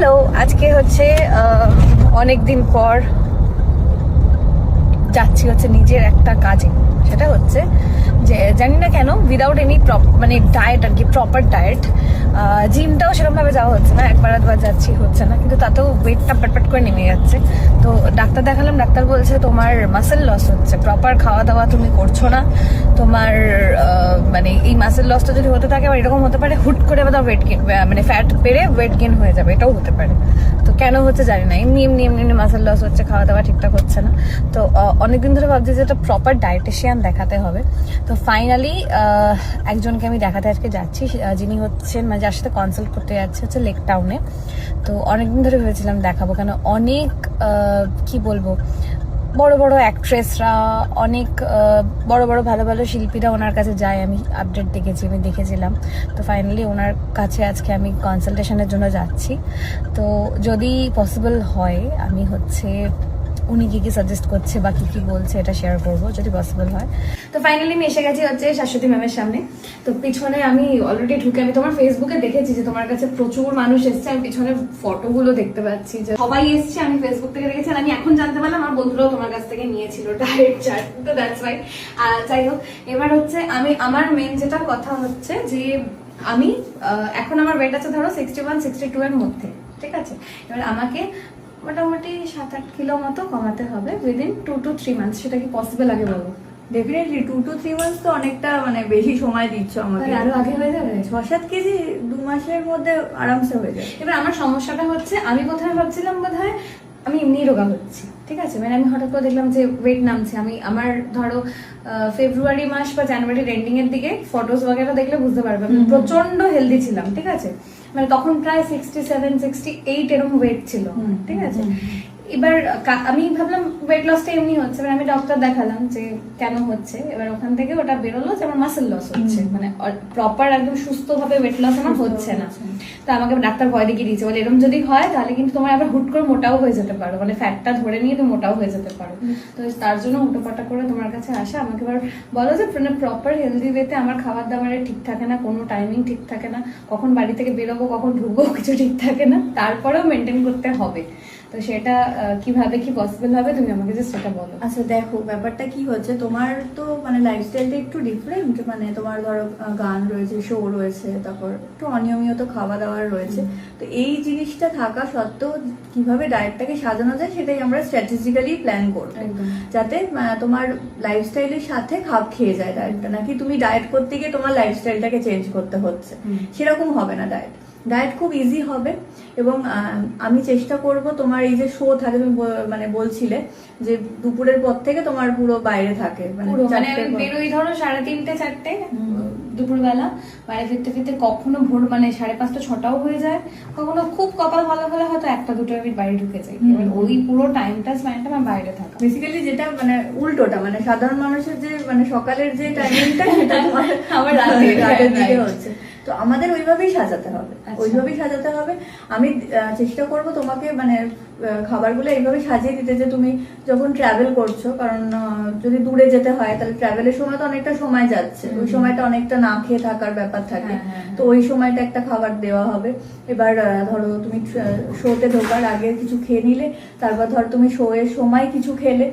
Hello, আজকে হচ্ছে অনেক দিন পর যাচ্ছি হচ্ছে নিজের একটা কাজে। সেটা হচ্ছে যে জানি না কেন উইদাউট এনি মানে ডায়েট আর কি, প্রপার ডায়েট। জিমটাও সেরকমভাবে যাওয়া হচ্ছে না, একবার আধবার যাচ্ছি হচ্ছে না, কিন্তু তাতেও ওয়েটটা প্যাটপ্যাট করে নেমে যাচ্ছে। তো ডাক্তার দেখালাম, ডাক্তার বলছে তোমার মাসেল লস হচ্ছে, প্রপার খাওয়া দাওয়া তুমি করছো না, তোমার মানে এই মাসেল লসটা যদি হতে থাকে আবার এরকম হতে পারে হুট করে আবার ওয়েট গেন, মানে ফ্যাট বেড়ে ওয়েট গেন হয়ে যাবে, এটাও হতে পারে। তো কেন হচ্ছে জানি না, এমনি এমনি এমনি এমনি মাসেল লস হচ্ছে, খাওয়া দাওয়া ঠিকঠাক হচ্ছে না। তো অনেকদিন ধরে ভাবছি যে এটা প্রপার ডায়েটিশিয়ান দেখাতে হবে। তো ফাইনালি একজনকে আমি দেখাতে আজকে যাচ্ছি, যিনি হচ্ছেন মানে যার সাথে কনসাল্ট করতে যাচ্ছে হচ্ছে লেক টাউনে। তো অনেকদিন ধরে ভেবেছিলাম দেখাবো, কেন অনেক কি বলবো, বড় বড় অ্যাক্ট্রেসরা, অনেক বড় বড় ভালো ভালো শিল্পীরা ওনার কাছে যায়, আমি আপডেট দেখেছি, আমি দেখেছিলাম। তো ফাইনালি ওনার কাছে আজকে আমি কনসালটেশনের জন্য যাচ্ছি। তো যদি পসিবল হয় আমি হচ্ছে উনি কি কি সাজেস্ট করছে বা কি কি বলছে এটা শেয়ার করবো যদি পসিবল হয়। তো ফাইনালি আমি এসে গেছি হচ্ছে শাশ্বতী ম্যামের সামনে। তো পিছনে আমি অলরেডি ঢুকে, আমি তোমার ফেসবুকে দেখেছি যে তোমার কাছে প্রচুর মানুষ এসছে, আমি পিছনে ফটোগুলো দেখতে পাচ্ছি যে সবাই এসছে, আমি ফেসবুক থেকে দেখেছি। আমি এখন জানতে পারলাম আমার বন্ধুরাও তোমার কাছ থেকে নিয়েছিল ডায়েট চার্ট, তো দ্যাটস ওয়াই। যাই হোক, এবার হচ্ছে আমার মেন যেটা কথা হচ্ছে যে আমি এখন আমার ওয়েট আছে ধরো 61-62 এর মধ্যে, ঠিক আছে। এবার আমাকে মোটামুটি 7-8 কিলো মতো কমাতে হবে উইদিন 2 to 3 মান্থস। সেটা কি পসিবল আগে বলো? ডেফিনেটলি 2 to 3 মান্থস তো অনেকটা মানে বেশি সময় দিচ্ছ আমাকে। আরো আগে হয়ে যাবে, 6-7 কেজি 2 মাসের মধ্যে আরামসে হয়ে যাবে। এবার আমার সমস্যাটা হচ্ছে আমি প্রথমে ভাবছিলাম বোধহয় আমি এমনি রোগা হচ্ছি, ঠিক আছে। মানে আমি হঠাৎ করে দেখলাম যে ওয়েট নামছে। আমার ধরো ফেব্রুয়ারি মাস বা জানুয়ারির এন্ডিং এর দিকে ফটোস বগেরা দেখলে বুঝতে পারবে আমি প্রচন্ড হেলদি ছিলাম, ঠিক আছে। মানে তখন প্রায় 67-68 এরকম ওয়েট ছিল, ঠিক আছে। এবার আমি ভাবলাম ওয়েট লসটা এমনি হচ্ছে, এবার আমি ডক্টর দেখালাম যে কেন হচ্ছে। এবার ওখান থেকে ওটা বেরোলো যে আমার মাসেল লস হচ্ছে, মানে প্রপার একদম সুস্থ ভাবে ওয়েট লস আমার হচ্ছে না। তো আমাকে ডাক্তার ভয় দেখিয়ে দিয়েছে, বলে এরকম যদি হয় তাহলে কিন্তু তোমার আবার হুট করে মোটাও হয়ে যেতে পারো, মানে ফ্যাটটা ধরে নিয়ে তুমি মোটাও হয়ে যেতে পারো। তো তার জন্য হুটোপাটা করে তোমার কাছে আসা। আমাকে এবার বলো যে প্রপার হেলদি ওয়েতে আমার খাবার দাবারের ঠিক থাকে না, কোনো টাইমিং ঠিক থাকে না, কখন বাড়ি থেকে বেরোবো কখন ঢুকবো কিছু ঠিক থাকে না, তারপরেও মেনটেন করতে হবে। তো সেটা কিভাবে কি পসিবল হবে তুমি আমাকে জাস্ট সেটা বলো। আচ্ছা দেখো, ব্যাপারটা কি হচ্ছে, তোমার তো মানে লাইফস্টাইলটা একটু ডিফারেন্ট। মানে তোমার ধরো গান রয়েছে, শো রয়েছে, তারপর একটু অনিয়মিত খাওয়া দাওয়ার রয়েছে। তো এই জিনিসটা থাকা সত্ত্বেও কিভাবে ডায়েটটাকে সাজানো যায় সেটাই আমরা স্ট্র্যাটেজিক্যালি প্ল্যান করবো, যাতে তোমার লাইফস্টাইলের সাথে খাপ খেয়ে যায় ডায়েটটা। নাকি তুমি ডায়েট করতে গিয়ে তোমার লাইফস্টাইলটাকে চেঞ্জ করতে হচ্ছে, সেরকম হবে না। ডায়েট খুব ইজি হবে। এবং আমি চেষ্টা করব তোমার এই যে শো থাকে, তুমি মানে বলছিলে যে দুপুরের পর থেকে তোমার পুরো বাইরে থাকে, মানে বেরোই ধরো 3:30-4টে দুপুরবেলা, বাইরে ফিরতে ফিরতে কখনো ভোর মানে 5:30-6টাও হয়ে যায়, কখনো খুব কপাল ভালো হলে হয়তো 1-2 আমি বাইরে ঢুকে যাই। এবার ওই পুরো টাইমটা স্প্যানটা আমার বাইরে থাকা। বেসিক্যালি যেটা মানে উল্টোটা, মানে সাধারণ মানুষের যে মানে সকালের যে টাইমিংটা সেটা তোমার আমার রাতের দিকে হচ্ছে। তো আমাদের ওইভাবেই সাজাতে হবে, ওইভাবেই সাজাতে হবে। আমি চেষ্টা করব তোমাকে মানে খাবারগুলো এইভাবে সাজিয়ে দিতে যে তুমি যখন ট্রাভেল করছো, কারণ যদি দূরে যেতে হয় তাহলে ট্রাভেলের সময় তো অনেকটা সময় যাচ্ছে, ওই সময়টা অনেকটা না খেয়ে থাকার ব্যাপার থাকে। তো ওই সময়টা একটা খাবার দেওয়া হবে। এবার ধরো তুমি শোতে ঢোকার আগে কিছু খেয়ে নিলে, তারপর ধরো তুমি শো এর সময় কিছু খেলে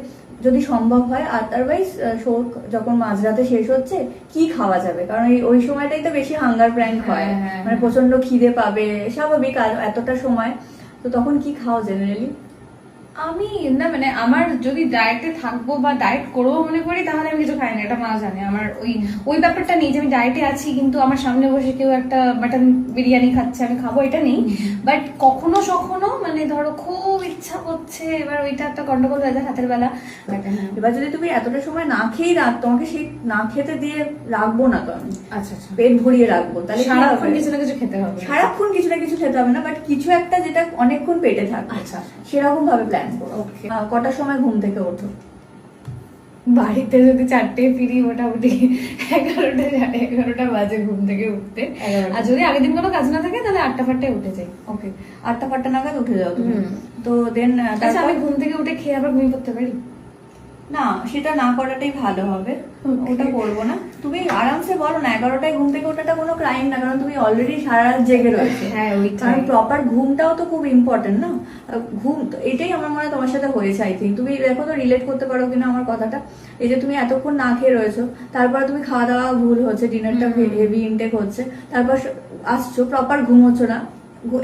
যদি সম্ভব হয়। আদারওয়াইজ শো যখন মাঝরাতে শেষ হচ্ছে কি খাওয়া যাবে, কারণ ওই সময়টাই তো বেশি হাঙ্গার প্র্যাঙ্ক হয়, মানে প্রচন্ড খিদে পাবে, স্বাভাবিক এতটা সময়। তো তখন কি খাও জেনারেলি? আমি না মানে আমার যদি ডায়েটে থাকবো বা ডায়েট করবো মনে করি তাহলে আমি কিছু খাই না, এটা মা জানে। আমার ওই ব্যাপারটা নেই যে আমি ডায়েটে আছি কিন্তু আমার সামনে বসে কেউ একটা মাটন বিরিয়ানি খাচ্ছে আমি খাবো, এটা নেই। বাট কখনো সখনো মানে ধরো খুব ইচ্ছা করছে, এবার ওইটা একটা গন্ডগোল হয়ে যায় রাতের বেলা। এবার যদি তুমি এতটা সময় না খেয়েই তোমাকে সেই না খেতে দিয়ে রাখবো না, তো আমি পেট ভরিয়ে রাখবো, তাহলে সারাক্ষণ কিছু না কিছু খেতে হবে। সারাক্ষণ কিছু না কিছু খেতে হবে না, বাট কিছু একটা যেটা অনেকক্ষণ পেটে থাকবে, সেরকম ভাবে প্ল্যান করো। কটার সময় ঘুম থেকে ওঠো? বাড়িতে যদি 4টে ফিরি মোটামুটি 11টা-11:30 বাজে ঘুম থেকে উঠতে। আর যদি আগের দিন কোনো কাজ না থাকে তাহলে 8টা-5টায় উঠে যাই। ওকে, 8টা-5টা নাগাদ উঠে যাও তুমি। তো দেন আমি ঘুম থেকে উঠে খেয়ে আবার ঘুমিয়ে পড়তে পারি না, সেটা না করাটাই ভালো হবে, ওটা করবো না। তুমি আরামসে বলো না 11টায় ঘুম থেকে ওঠাটা কোনো ক্রাইম না, কারণ তুমি অলরেডি সারা রাত জেগে রয়েছে। হ্যাঁ, ওইটাই। কারণ প্রপার ঘুমটাও তো খুব ইম্পর্টেন্ট না। ঘুম তো এটাই আমার মনে হয় তোমার সাথে হয়েছে। আই থিঙ্ক তুমি দেখো তো রিলেট করতে পারো কিনা আমার কথাটা। এই যে তুমি এতক্ষণ না খেয়ে রয়েছো, তারপর তুমি খাওয়া দাওয়া ভুল হচ্ছে, ডিনারটা হেভি ইনটেক হচ্ছে, তারপর আসছো প্রপার ঘুমোচ্ছ না,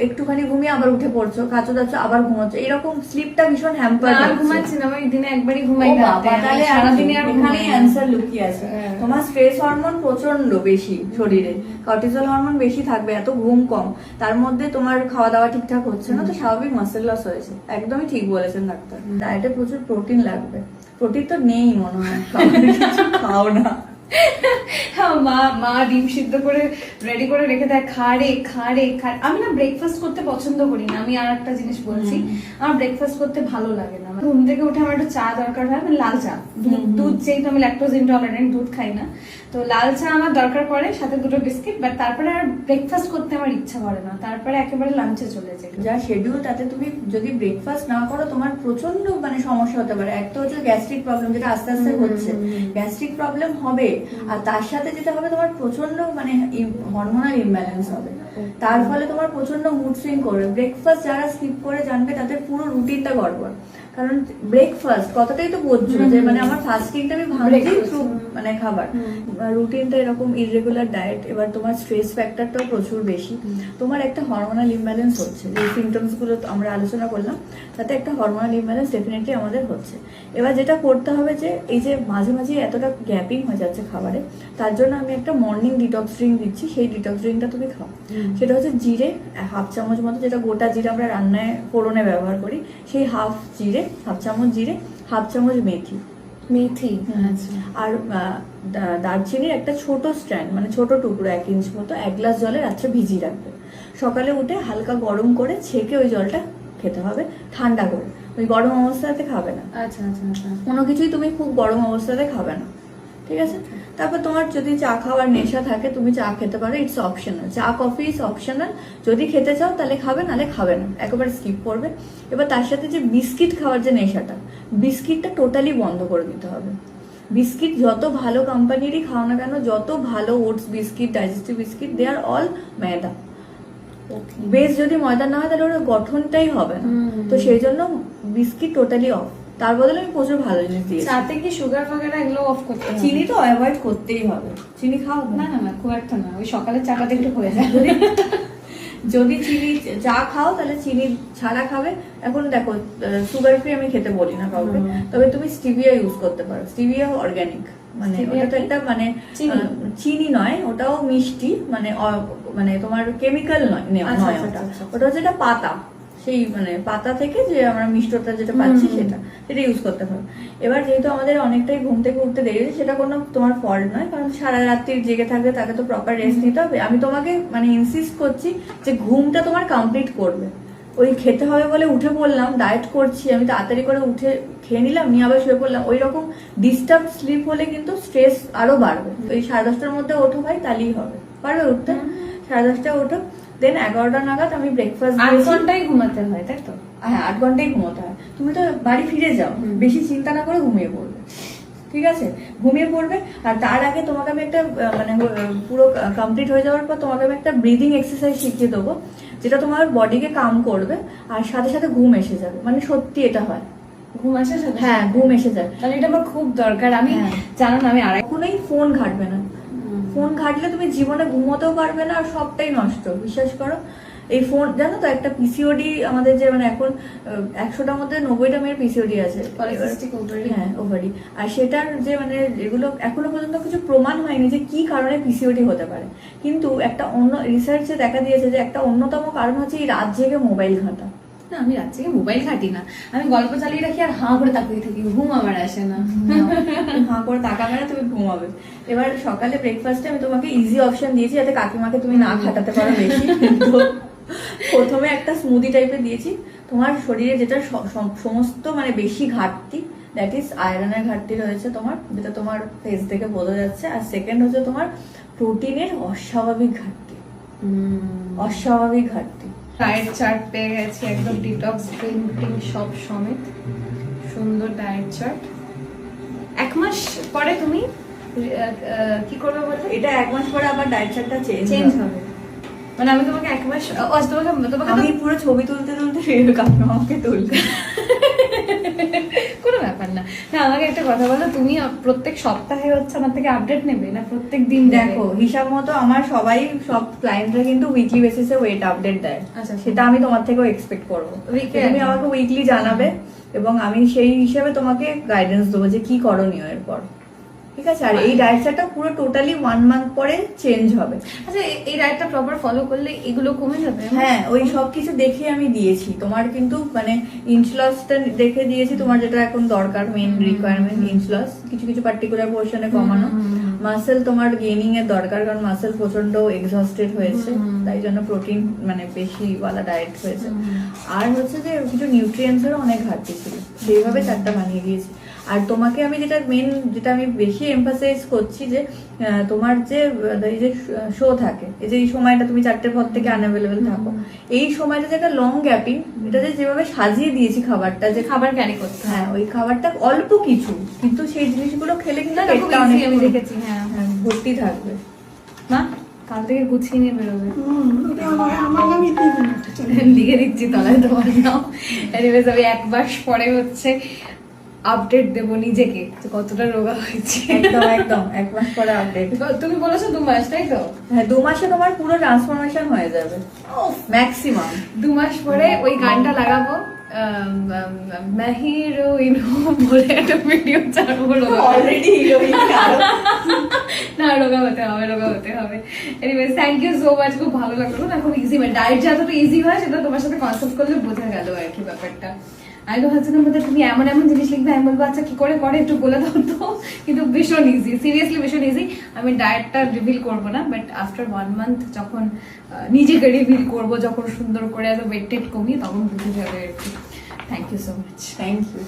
একটুখানি ঘুমিয়ে আবার উঠে পড়ছো, খাচ্ছো দাচ্ছো আবার ঘুমোচ্ছো, এরকম স্লিপটা ভীষণ হ্যাম্পার। আর ঘুমাচ্ছি না, আমি দিনে একবারই ঘুমাই ও না। বাবা, তাহলে সারাদিনে আর এখানেই অ্যান্সার লুকিয়ে আছে। হ্যাঁ। তোমার স্ট্রেস হরমোন প্রচন্ড বেশি শরীরে, কর্টিসল হরমোন বেশি থাকবে, এত ঘুম কম, তার মধ্যে তোমার খাওয়া দাওয়া ঠিকঠাক হচ্ছে না, তো স্বাভাবিক মাসেল লস হয়েছে। একদমই ঠিক বলেছেন ডাক্তার। ডায়েটে প্রচুর প্রোটিন লাগবে। প্রোটিন তো নেই মনে হয়, কিছু খাও না। হ্যাঁ, মা ডিম সিদ্ধ করে রেডি করে রেখে দেয়, খাড়ে। আমি না ব্রেকফাস্ট করতে পছন্দ করি না। আমি আর একটা জিনিস বলছি, আমার ব্রেকফাস্ট করতে ভালো লাগে না। ঘুম থেকে উঠে আমার একটু চা দরকার হয়, মানে লাল চা। দুধ যেহেতু আমি ল্যাকটোজ ইনটলারেন্ট, দুধ খাই না, তো লাল চা আমার দরকার পড়ে, সাথে দুটো বিস্কিট। বাট তারপরে আর ব্রেকফাস্ট করতে আমার ইচ্ছা করে না, তারপরে একেবারে লাঞ্চে চলে যাই। যা শিডিউল, তাতে তুমি যদি ব্রেকফাস্ট না করো তোমার প্রচন্ড মানে সমস্যা হতে পারে। একটা হচ্ছে গ্যাস্ট্রিক প্রবলেম, যেটা আস্তে আস্তে হচ্ছে, গ্যাস্ট্রিক প্রবলেম হবে, আর তার সাথে যেটা হবে তোমার প্রচন্ড মানে হরমোনাল ইমব্যালেন্স হবে, তার ফলে তোমার প্রচন্ড মুড সুইং করবে। ব্রেকফাস্ট যারা স্কিপ করে জানবে তাদের পুরো রুটিনটা গড়বড়। কারণ ব্রেকফাস্ট কতটাই তো বুঝছো যে মানে আমার ফাস্টিংটা আমি ভাঙছি থ্রু মানে খাবার, রুটিনটা এরকম ইররেগুলার ডায়েট। এবার তোমার স্ট্রেস ফ্যাক্টরটাও প্রচুর বেশি, তোমার একটা হরমোনাল ইমব্যালেন্স হচ্ছে, যে সিমটমস গুলো আমরা আলোচনা করলাম, তাতে একটা হরমোনাল ইমব্যালেন্স ডেফিনেটলি আমাদের হচ্ছে। এবার যেটা করতে হবে যে এই যে মাঝে মাঝে এতটা গ্যাপিং হয়ে যাচ্ছে খাবারে, তার জন্য আমি একটা মর্নিং ডিটক্স ড্রিঙ্ক দিচ্ছি। সেই ডিটক্স ড্রিঙ্কটা তুমি খাও। সেটা হচ্ছে জিরে 1/2 চামচ মতো, যেটা গোটা জিরে আমরা রান্নায় ফোড়নে ব্যবহার করি, সেই 1/2 চামচ জিরে, 1/2 চামচ মেথি। আর দারচিনির একটা ছোট স্ট্র্যান্ড, মানে ছোট টুকরো 1 ইঞ্চ মতো, 1 গ্লাস জলে রাত্রে ভিজিয়ে রাখবে। সকালে উঠে হালকা গরম করে ছেঁকে ওই জলটা খেতে হবে, ঠান্ডা করে। ওই গরম অবস্থাতে খাবে না। আচ্ছা। কোনো কিছুই তুমি খুব গরম অবস্থাতে খাবে না, ঠিক আছে? তারপর তোমার যদি চা খাওয়ার নেশা থাকে তুমি চা খেতে পারো, ইটস অপশনাল। চা কফি ইজ অপশনাল। যদি খেতে চাও তাহলে খাবে, নাহলে খাবে না, একেবারে স্কিপ করবে। এবার তার সাথে যে বিস্কিট খাওয়ার যে নেশাটা, বিস্কিটটা টোটালি বন্ধ করে দিতে হবে। বিস্কিট যত ভালো কোম্পানিরই খাও না কেন, যত ভালো ওটস বিস্কিট, ডাইজেস্টিভ বিস্কিট, দে আর অল ময়দা। বেস যদি ময়দা না হয় তাহলে ওর গঠনটাই হবে না। তো সেই জন্য বিস্কিট টোটালি অফ। তার বদলে আমি প্রচুর ভালো জিনিস দিয়েছি। সাথে কি সুগার ফাগার এগুলো অফ করতে হবে? চিনি তো অ্যাভয়েড করতেই হবে। চিনি খাও না, খুব একটা না, ওই সকালে চাটাতে একটু হয়ে যায়। যদি চিনি চা খাও তাহলে চিনি ছাড়া খাবে। এখন দেখো সুগার ফ্রি আমি খেতে বলি না কাউকে, তবে তুমি স্টিভিয়া ইউজ করতে পারো। স্টিভিয়া অর্গানিক, মানে ওটা তো একটা মানে চিনি নয়, ওটাও মিষ্টি, মানে মানে তোমার কেমিক্যাল নয় ওটা হচ্ছে একটা পাতা, সেই মানে পাতা থেকে যে আমরা মিষ্টতা যেটা পাচ্ছি সেটা ইউজ করতে পারো। এবার যেহেতু আমাদের অনেকটাই ঘুম থেকে উঠতে দেরি হয়েছে, সেটা কোনো তোমার ফল্ট নয়, কারণ সারা রাত্রি জেগে থাকবে, তাকে তো প্রপার রেস্ট নিতে হবে। আমি তোমাকে মানে ইনসিস্ট করছি যে ঘুমটা তোমার কমপ্লিট করবে। ওই খেতে হবে বলে উঠে পড়লাম, ডায়েট করছি, আমি তাড়াতাড়ি করে উঠে খেয়ে নিলাম, নিয়ে আবার শুয়ে পড়লাম, ওই রকম ডিস্টার্ব স্লিপ হলে কিন্তু স্ট্রেস আরো বাড়বে। ওই 10:30টার মধ্যে ওঠো ভাই, তাহলেই হবে। পারবে উঠতে? 10:30টায় ওঠো, দেন 11টা নাগাদ আমি ব্রেকফাস্ট 8 ঘন্টাই ঘুমাতে হয়, তাই তো? হ্যাঁ, 8 ঘন্টাই ঘুমোতে হয়। তুমি তো বাড়ি ফিরে যাও, বেশি চিন্তা না করে ঘুমিয়ে পড়বে, ঠিক আছে? ঘুমিয়ে পড়বে। আর তার আগে তোমাকে আমি একটা মানে পুরো কমপ্লিট হয়ে যাওয়ার পর তোমাকে আমি একটা ব্রিদিং এক্সারসাইজ শিখিয়ে দেবো, যেটা তোমার বডিকে কাম করবে, আর সাথে সাথে ঘুম এসে যাবে। মানে সত্যি এটা হয়, ঘুম আসে সাথে? হ্যাঁ, ঘুম এসে যায়। তাহলে এটা আমার খুব দরকার। আমি জানো না, আমি কখনোই ফোন ঘাটবে না। ফোন ঘাটলে তুমি জীবনে ঘুমোতেও পারবে না, আর সবটাই নষ্ট, বিশ্বাস করো। এই ফোন, জানো তো, একটা পিসিওডি আমাদের যে মানে এখন 100টার মধ্যে 90টা মেয়ের পিসিওডি আছে, হ্যাঁ, ওভারি। আর সেটার যে মানে এগুলো এখনো পর্যন্ত কিছু প্রমাণ হয়নি যে কি কারণে পিসিওডি হতে পারে, কিন্তু একটা অন্য রিসার্চে দেখা দিয়েছে যে একটা অন্যতম কারণ হচ্ছে এই রাত জেগে মোবাইল ঘাঁটা। না, আমি রাত থেকে মোবাইল ঘাঁটি না, আমি গল্প চালিয়ে রাখি আর হাঁ করে তাকিয়ে থাকি, ঘুম আমার আসে না। হাঁ করে তাকাবে না, তুমি ঘুমাবে। এবার সকালে ব্রেকফাস্টে আমি তোমাকে ইজি অপশন দিয়েছি যাতে কাকিমাকে তুমি না খাটাতে পারো বেশি। তো প্রথমে একটা স্মুদি টাইপের দিয়েছি। তোমার শরীরে যেটা সমস্ত মানে বেশি ঘাটতি, দ্যাট ইজ আয়রনের ঘাটতি রয়েছে তোমার, যেটা তোমার ফেস থেকে বোঝা যাচ্ছে। আর সেকেন্ড হচ্ছে তোমার প্রোটিনের অস্বাভাবিক ঘাটতি, অস্বাভাবিক ঘাটতি। ডায়েট চার্ট পেয়ে গেছি, একদম ডিটক্স ড্রিঙ্ক সব সমেত, সুন্দর ডায়েট চার্ট। 1 মাস পরে তুমি কি করবে বলতে? এটা 1 মাস পরে আবার ডায়েট চার্টটা চেঞ্জ হবে, মানে আমি তোমাকে 1 মাস তোমাকে আমি পুরো ছবি তুলতে তুলতে কাকিমা আমাকে তুলবে। কোনো ব্যাপার না। না আমাকে একটা কথা বলো, তুমি প্রত্যেক সপ্তাহে হচ্ছে আমার থেকে আপডেট নেবে না প্রত্যেক দিন? দেখো হিসাব মতো আমার সব ক্লায়েন্টরা কিন্তু উইকলি বেসিসে ওয়েট আপডেট দেয়। আচ্ছা। সেটা আমি তোমার থেকেও এক্সপেক্ট করবো। তুমি আমাকে উইকলি জানাবে এবং আমি সেই হিসেবে তোমাকে গাইডেন্স দেবো যে কি করণীয় এরপর, ঠিক আছে? আর এই ডায়েট চার্টটা পুরো টোটালি 1 মান্থ পরে চেঞ্জ হবে। আচ্ছা এই ডায়েটটা প্রপার ফলো করলে এগুলো কমে যাবে? হ্যাঁ, ওই সব কিছু দেখে আমি দিয়েছি তোমার, কিন্তু মানে ইঞ্চ লসটা দেখে দিয়েছি তোমার, যেটা এখন দরকার মেইন রিকোয়ারমেন্ট ইঞ্চ লস, কিছু কিছু পার্টিকুলার পোর্শনে কমানো। মাসেল তোমার গেইনিং এর দরকার, কারণ মাসেল প্রচন্ড এক্সস্টেড হয়েছে, তাই জন্য প্রোটিন মানে বেশি ওয়ালা ডায়েট হয়েছে। আর হচ্ছে যে কিছু নিউট্রিয়েন্টস এরও অনেক ঘাটতি ছিল, সেইভাবে চারটা বানিয়ে দিয়েছি। আর তোমাকে আমি যেটা আমি বেশি এমফাসাইজ করছি যে তোমার যে এই যে শো থাকে, এই যে এই সময়টা তুমি 4টের পর থেকে আনঅ্যাভেলেবেল থাকো, এই সময়টা যে একটা লং গ্যাপিং, এটা যেভাবে সাজিয়ে দিয়েছি খাবারটা, যে খাবার ক্যারি করতে, হ্যাঁ ওই খাবারটা অল্প কিছু, কিন্তু সেই জিনিসগুলো খেলে কিন্তু পেটটা আমি অনেক দেখেছি। হ্যাঁ ভর্তি থাকবে। না কাল থেকে গুছিয়ে নিয়ে বেরোবে, লিখে দিচ্ছি তলায় তোমার নাম। এনিওয়েজ আমি 1 মাস পরে হচ্ছে আপডেট দেবো নিজেকে যে কতটা রোগা হয়েছে। একদম একদম 1 মাস পরে আপডেট। তুমি বলেছো 2 মাস, তাই তো? হ্যাঁ 2 মাসে তোমার পুরো ট্রান্সফরমেশন হয়ে যাবে ম্যাক্সিমাম। 2 মাস পরে ওই গানটা লাগাবো, मैं हीरोइन हूँ বলে একটা ভিডিও ছাড়বো। Already heroine. না রোগা হতে হবে। Anyways thank you so much, খুব ভালো লাগলো না, খুব ইজি, মানে ডায়েট যতটা ইজি হয় সেটা তোমার সাথে কনসাল্ট করলে বোঝা গেল আর কি ব্যাপারটা। আমি তো ভাবছিলাম বোধহয় তুমি এমন জিনিস লিখবে, আমি বলবো আচ্ছা কি করে একটু বলে দাও তো, কিন্তু ভীষণ ইজি, সিরিয়াসলি ভীষণ ইজি। আমি ডায়েটটা রিভিল করবো না, বাট আফটার 1 মান্থ যখন নিজেকে রিভিল করবো, যখন সুন্দর করে এত ওয়েট টেট কমিয়ে, তখন বুঝে যাবে আর কি। Thank you so much. Thank you.